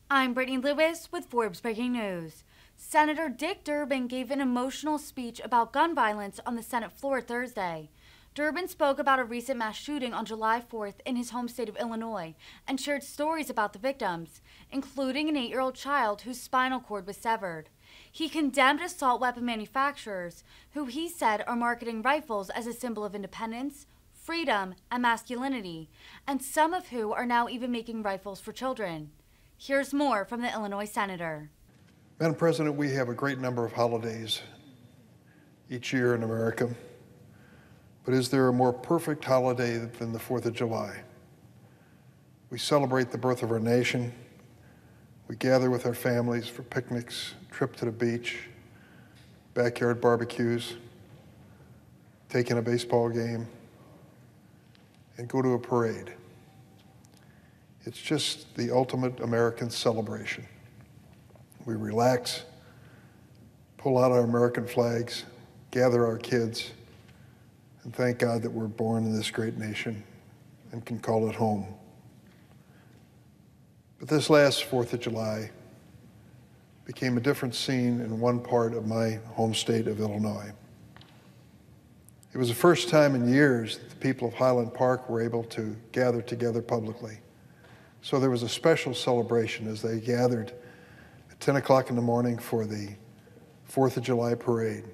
I'm Brittany Lewis with Forbes Breaking News. Senator Dick Durbin gave an emotional speech about gun violence on the Senate floor Thursday. Durbin spoke about a recent mass shooting on July 4th in his home state of Illinois and shared stories about the victims, including an 8-year-old child whose spinal cord was severed. He condemned assault weapon manufacturers, who he said are marketing rifles as a symbol of independence, freedom, and masculinity, and some of who are now even making rifles for children. Here's more from the Illinois senator. Madam President, we have a great number of holidays each year in America, but is there a more perfect holiday than the 4th of July? We celebrate the birth of our nation. We gather with our families for picnics, trip to the beach, backyard barbecues, take in a baseball game, and go to a parade. It's just the ultimate American celebration. We relax, pull out our American flags, gather our kids, and thank God that we're born in this great nation and can call it home. But this last 4th of July became a different scene in one part of my home state of Illinois. It was the first time in years that the people of Highland Park were able to gather together publicly. So there was a special celebration as they gathered at 10 o'clock in the morning for the 4th of July parade.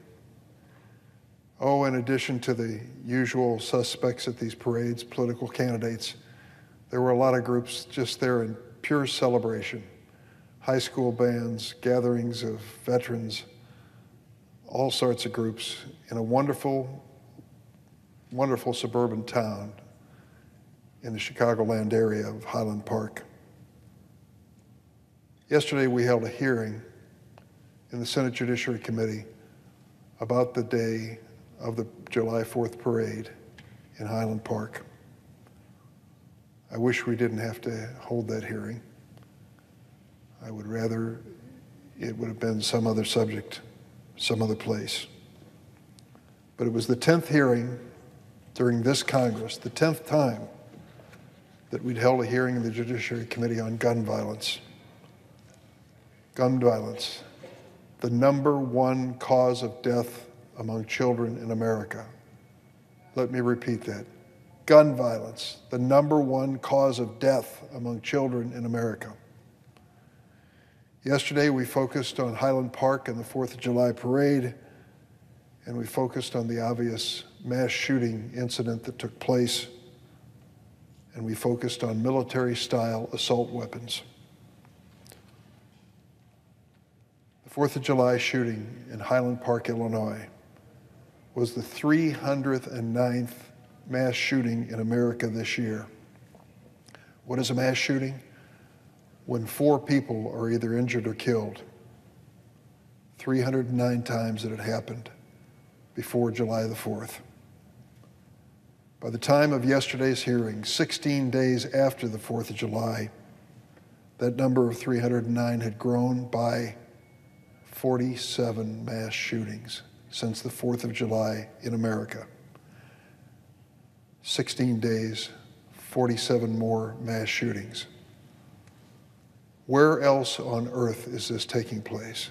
Oh, in addition to the usual suspects at these parades, political candidates, there were a lot of groups just there in pure celebration. High school bands, gatherings of veterans, all sorts of groups in a wonderful, wonderful suburban town in the Chicagoland area of Highland Park. Yesterday, we held a hearing in the Senate Judiciary Committee about the day of the July 4th parade in Highland Park. I wish we didn't have to hold that hearing. I would rather it would have been some other subject, some other place. But it was the 10th hearing during this Congress, the 10th time that we'd held a hearing in the Judiciary Committee on gun violence. Gun violence, the #1 cause of death among children in America. Let me repeat that. Gun violence, the #1 cause of death among children in America. Yesterday, we focused on Highland Park and the 4th of July parade, and we focused on the obvious mass shooting incident that took place, and we focused on military-style assault weapons. The 4th of July shooting in Highland Park, Illinois, was the 309th mass shooting in America this year. What is a mass shooting? When 4 people are either injured or killed. 309 times it had happened before July the 4th. By the time of yesterday's hearing, 16 days after the 4th of July, that number of 309 had grown by 47 mass shootings since the 4th of July in America. 16 days, 47 more mass shootings. Where else on earth is this taking place?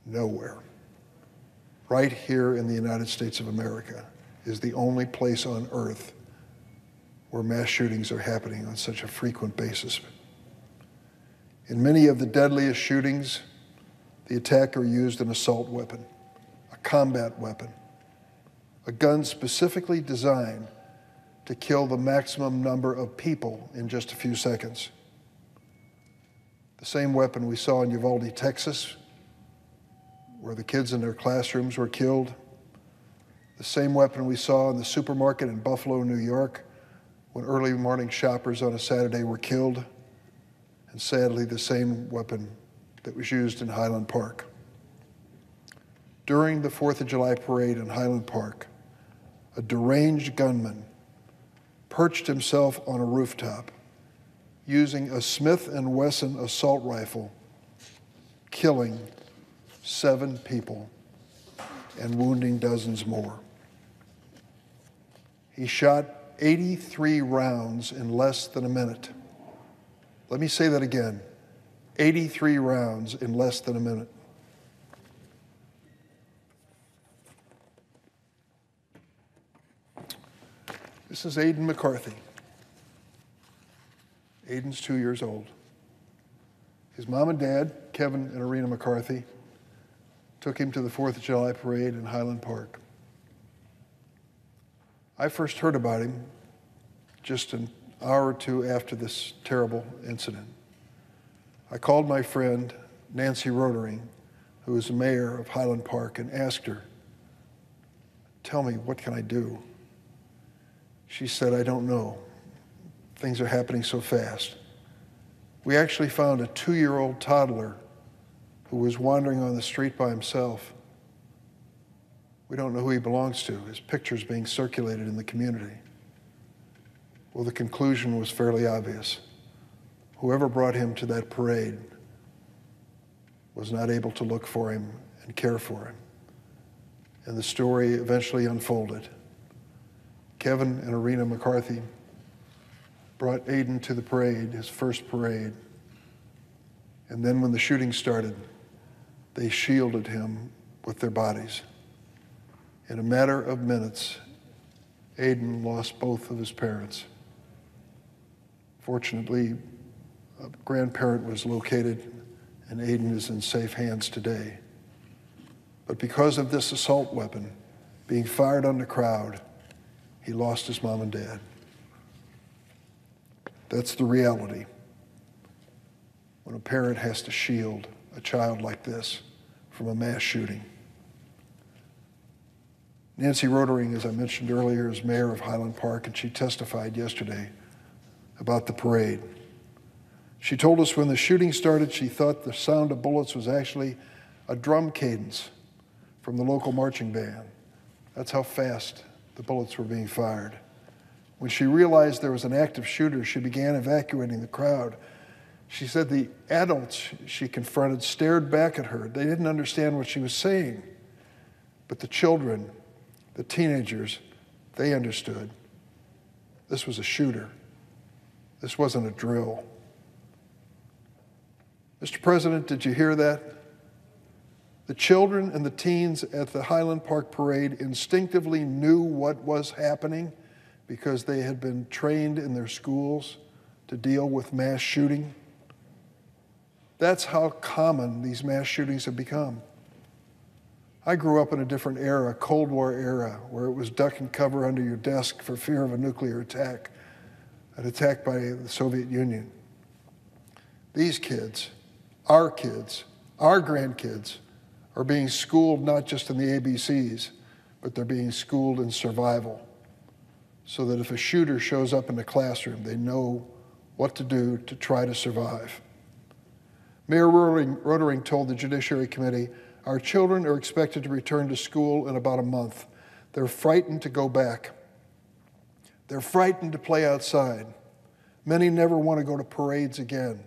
Nowhere. Right here in the United States of America is the only place on earth where mass shootings are happening on such a frequent basis. In many of the deadliest shootings, the attacker used an assault weapon, a combat weapon, a gun specifically designed to kill the maximum number of people in just a few seconds. The same weapon we saw in Uvalde, Texas, where the kids in their classrooms were killed. The same weapon we saw in the supermarket in Buffalo, New York, when early morning shoppers on a Saturday were killed. And sadly, the same weapon that was used in Highland Park. During the 4th of July parade in Highland Park, a deranged gunman perched himself on a rooftop using a Smith & Wesson assault rifle, killing 7 people and wounding dozens more. He shot 83 rounds in less than a minute. Let me say that again. 83 rounds in less than a minute. This is Aiden McCarthy. Aiden's 2 years old. His mom and dad, Kevin and Arena McCarthy, took him to the 4th of July parade in Highland Park. I first heard about him just an hour or two after this terrible incident. I called my friend, Nancy Rotering, who is the mayor of Highland Park, and asked her, "Tell me, what can I do?" She said, "I don't know. Things are happening so fast." We actually found a 2-year-old toddler who was wandering on the street by himself. We don't know who he belongs to. His picture's being circulated in the community. Well, the conclusion was fairly obvious. Whoever brought him to that parade was not able to look for him and care for him. And the story eventually unfolded. Kevin and Arena McCarthy brought Aiden to the parade, his first parade. And then when the shooting started, they shielded him with their bodies. In a matter of minutes, Aiden lost both of his parents. Fortunately, a grandparent was located, and Aiden is in safe hands today. But because of this assault weapon being fired on the crowd, he lost his mom and dad. That's the reality when a parent has to shield a child like this from a mass shooting. Nancy Rotering, as I mentioned earlier, is mayor of Highland Park, and she testified yesterday about the parade. She told us when the shooting started, she thought the sound of bullets was actually a drum cadence from the local marching band. That's how fast the bullets were being fired. When she realized there was an active shooter, she began evacuating the crowd. She said the adults she confronted stared back at her. They didn't understand what she was saying. But the children, the teenagers, they understood. This was a shooter. This wasn't a drill. Mr. President, did you hear that? The children and the teens at the Highland Park Parade instinctively knew what was happening because they had been trained in their schools to deal with mass shooting. That's how common these mass shootings have become. I grew up in a different era, Cold War era, where it was duck and cover under your desk for fear of a nuclear attack, an attack by the Soviet Union. These kids, our grandkids, are being schooled not just in the ABCs, but they're being schooled in survival, so that if a shooter shows up in the classroom, they know what to do to try to survive. Mayor Rotering told the Judiciary Committee, "Our children are expected to return to school in about a month. They're frightened to go back. They're frightened to play outside. Many never want to go to parades again.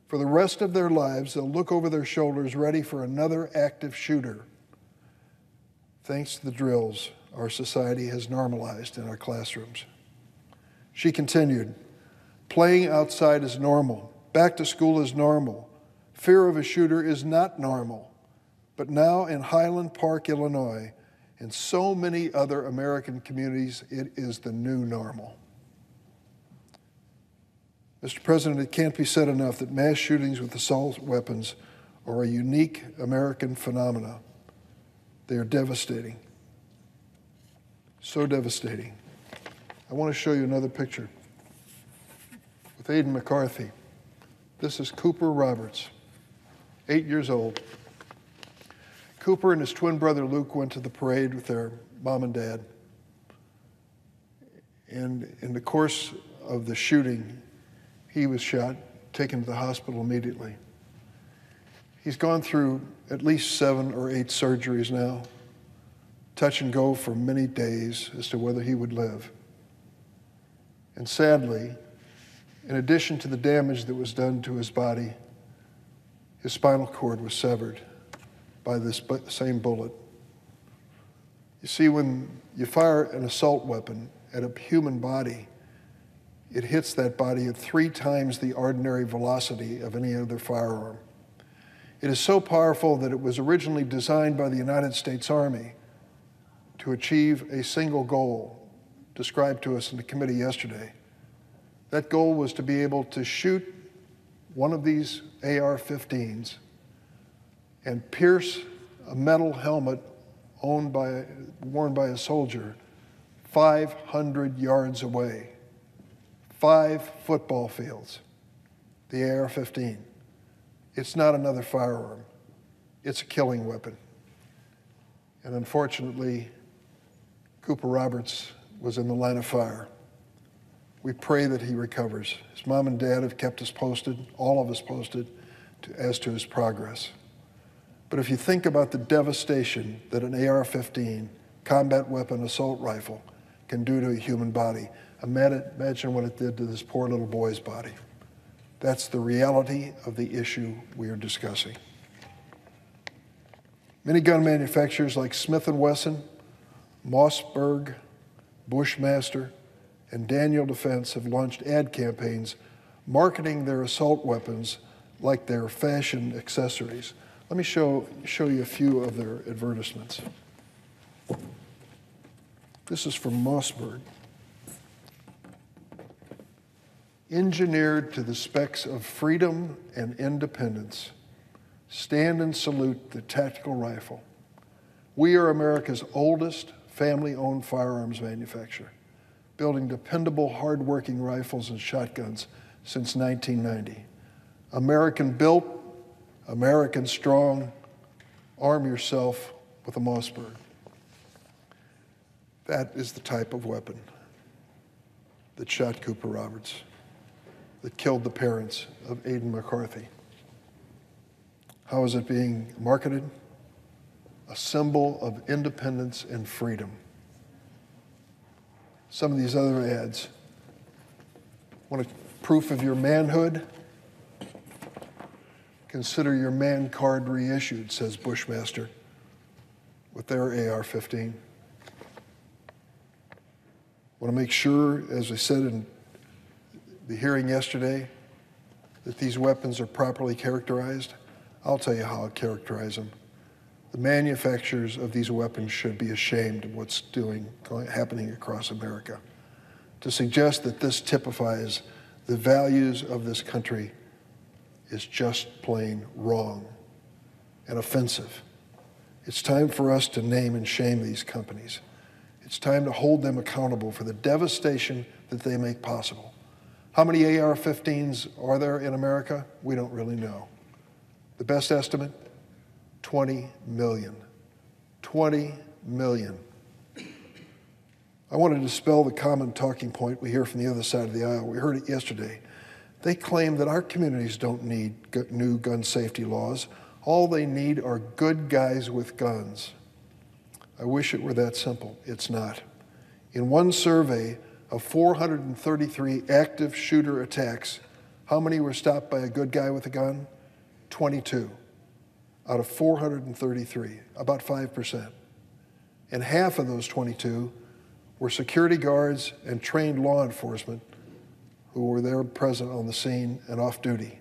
For the rest of their lives, they'll look over their shoulders ready for another active shooter." Thanks to the drills our society has normalized in our classrooms. She continued, "Playing outside is normal. Back to school is normal. Fear of a shooter is not normal. But now in Highland Park, Illinois, and so many other American communities, it is the new normal." Mr. President, it can't be said enough that mass shootings with assault weapons are a unique American phenomenon. They are devastating. So devastating. I want to show you another picture with Aiden McCarthy. This is Cooper Roberts, 8 years old. Cooper and his twin brother Luke went to the parade with their mom and dad. And in the course of the shooting, he was shot, taken to the hospital immediately. He's gone through at least 7 or 8 surgeries now, touch and go for many days as to whether he would live. And sadly, in addition to the damage that was done to his body, his spinal cord was severed by this same bullet. You see, when you fire an assault weapon at a human body, It hits that body at 3 times the ordinary velocity of any other firearm. It is so powerful that it was originally designed by the United States Army to achieve a single goal described to us in the committee yesterday. That goal was to be able to shoot one of these AR-15s and pierce a metal helmet worn by a soldier 500 yards away. 5 football fields, the AR-15. It's not another firearm. It's a killing weapon. And unfortunately, Cooper Roberts was in the line of fire. We pray that he recovers. His mom and dad have kept us posted, all of us posted, as to his progress. But if you think about the devastation that an AR-15 combat weapon assault rifle can do to a human body, imagine what it did to this poor little boy's body. That's the reality of the issue we are discussing. Many gun manufacturers like Smith & Wesson, Mossberg, Bushmaster, and Daniel Defense have launched ad campaigns marketing their assault weapons like they're fashion accessories. Let me show you a few of their advertisements. This is from Mossberg. Engineered to the specs of freedom and independence, stand and salute the tactical rifle. We are America's oldest family-owned firearms manufacturer, building dependable, hard-working rifles and shotguns since 1990. American built, American strong. Arm yourself with a Mossberg. That is the type of weapon that shot Cooper Roberts, that killed the parents of Aidan McCarthy. How is it being marketed? A symbol of independence and freedom. Some of these other ads. Want a proof of your manhood? Consider your man card reissued, says Bushmaster with their AR-15. Want to make sure, as I said in the hearing yesterday, that these weapons are properly characterized? I'll tell you how I characterize them. The manufacturers of these weapons should be ashamed of what's happening across America. To suggest that this typifies the values of this country is just plain wrong and offensive. It's time for us to name and shame these companies. It's time to hold them accountable for the devastation that they make possible. How many AR-15s are there in America? We don't really know. The best estimate, 20 million. 20 million. I want to dispel the common talking point we hear from the other side of the aisle. We heard it yesterday. They claim that our communities don't need new gun safety laws. All they need are good guys with guns. I wish it were that simple. It's not. In one survey of 433 active shooter attacks, how many were stopped by a good guy with a gun? 22 out of 433, about 5%. And half of those 22 were security guards and trained law enforcement who were there present on the scene and off duty.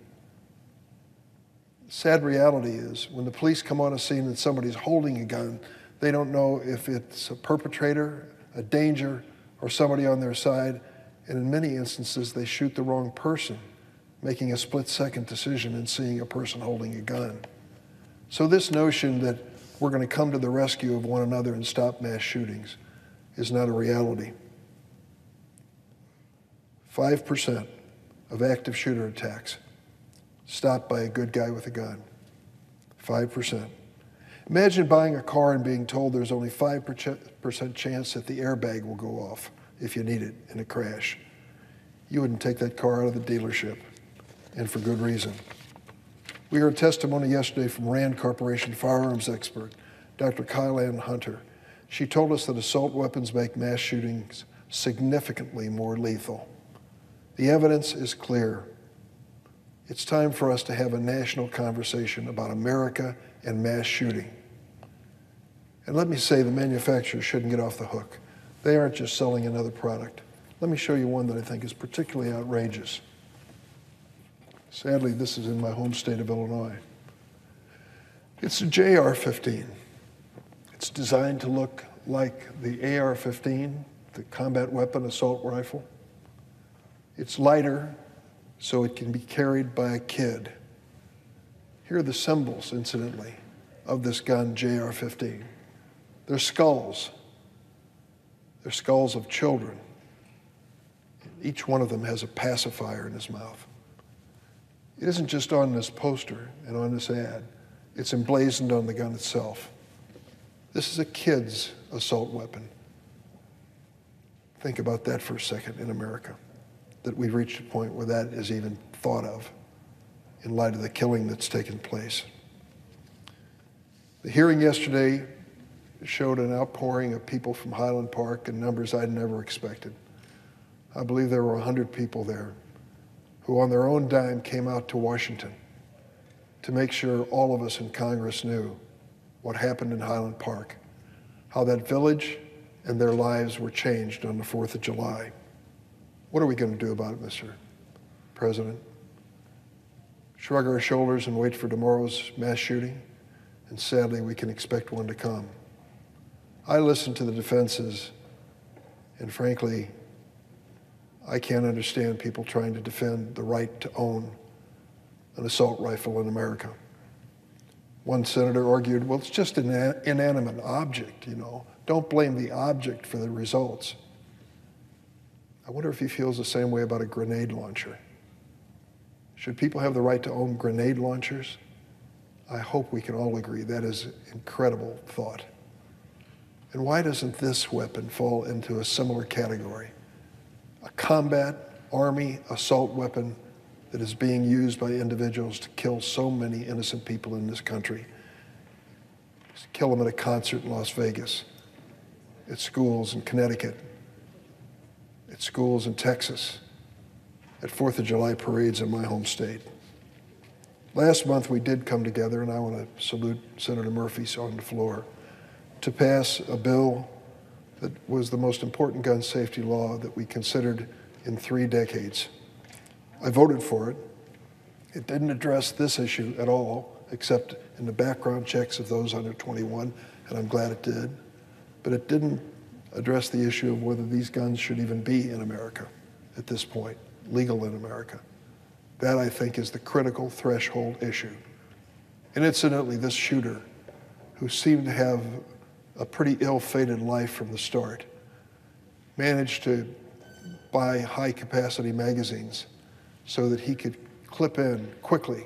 The sad reality is when the police come on a scene and somebody's holding a gun, they don't know if it's a perpetrator, a danger, or somebody on their side, and in many instances they shoot the wrong person, making a split-second decision and seeing a person holding a gun. So this notion that we're going to come to the rescue of one another and stop mass shootings is not a reality. 5% of active shooter attacks stopped by a good guy with a gun. 5%. Imagine buying a car and being told there's only 5% chance that the airbag will go off if you need it in a crash. You wouldn't take that car out of the dealership, and for good reason. We heard testimony yesterday from Rand Corporation firearms expert, Dr. Kylan Hunter. She told us that assault weapons make mass shootings significantly more lethal. The evidence is clear. It's time for us to have a national conversation about America and mass shooting. And let me say the manufacturers shouldn't get off the hook. They aren't just selling another product. Let me show you one that I think is particularly outrageous. Sadly, this is in my home state of Illinois. It's a JR-15. It's designed to look like the AR-15, the combat weapon assault rifle. It's lighter, so it can be carried by a kid. Here are the symbols, incidentally, of this gun, JR-15. They're skulls. They're skulls of children. Each one of them has a pacifier in his mouth. It isn't just on this poster and on this ad. It's emblazoned on the gun itself. This is a kid's assault weapon. Think about that for a second in America, that we've reached a point where that is even thought of in light of the killing that's taken place. The hearing yesterday showed an outpouring of people from Highland Park in numbers I'd never expected. I believe there were 100 people there who on their own dime came out to Washington to make sure all of us in Congress knew what happened in Highland Park, how that village and their lives were changed on the 4th of July. What are we going to do about it, Mr. President? Shrug our shoulders and wait for tomorrow's mass shooting? And sadly, we can expect one to come. I listened to the defenses, and frankly, I can't understand people trying to defend the right to own an assault rifle in America. One senator argued, well, it's just an inanimate object, you know. Don't blame the object for the results. I wonder if he feels the same way about a grenade launcher. Should people have the right to own grenade launchers? I hope we can all agree that is an incredible thought. And why doesn't this weapon fall into a similar category? A combat Army assault weapon that is being used by individuals to kill so many innocent people in this country. Just kill them at a concert in Las Vegas, at schools in Connecticut, at schools in Texas, at 4th of July parades in my home state. Last month we did come together, and I want to salute Senator Murphy on the floor, to pass a bill that was the most important gun safety law that we considered in 3 decades. I voted for it. It didn't address this issue at all, except in the background checks of those under 21, and I'm glad it did. But it didn't address the issue of whether these guns should even be in America at this point, legal in America. That, I think, is the critical threshold issue. And incidentally, this shooter, who seemed to have a pretty ill-fated life from the start, managed to buy high-capacity magazines so that he could clip in quickly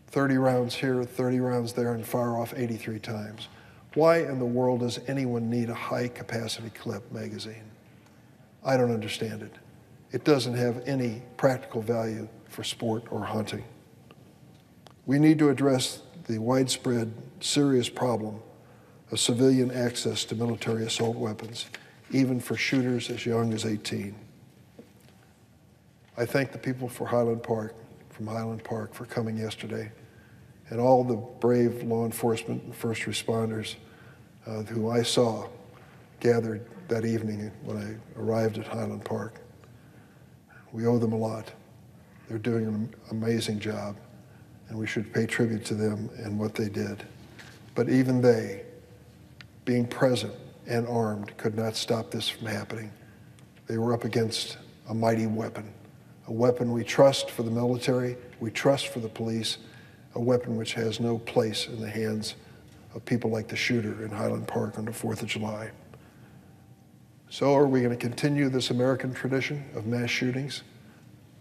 30 rounds here, 30 rounds there, and fire off 83 times. Why in the world does anyone need a high-capacity clip magazine? I don't understand it. It doesn't have any practical value for sport or hunting. We need to address the widespread, serious problem of civilian access to military assault weapons, even for shooters as young as 18. I thank the people from Highland Park for coming yesterday, and all the brave law enforcement and first responders who I saw gathered that evening when I arrived at Highland Park. We owe them a lot. They're doing an amazing job, and we should pay tribute to them and what they did. But even they, being present and armed, could not stop this from happening. They were up against a mighty weapon, a weapon we trust for the military, we trust for the police, a weapon which has no place in the hands of people like the shooter in Highland Park on the 4th of July. So are we going to continue this American tradition of mass shootings?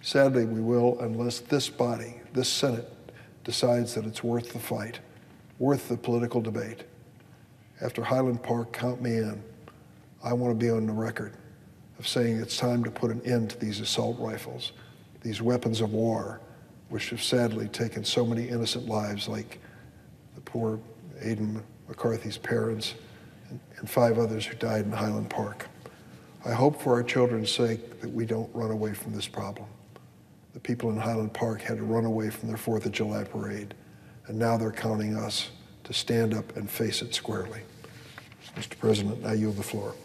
Sadly, we will, unless this body, this Senate, decides that it's worth the fight, worth the political debate. After Highland Park, count me in. I want to be on the record of saying it's time to put an end to these assault rifles, these weapons of war, which have sadly taken so many innocent lives, like the poor Aidan McCarthy's parents and 5 others who died in Highland Park. I hope for our children's sake that we don't run away from this problem. The people in Highland Park had to run away from their 4th of July parade, and now they're counting us to stand up and face it squarely. Mr. President, I yield the floor.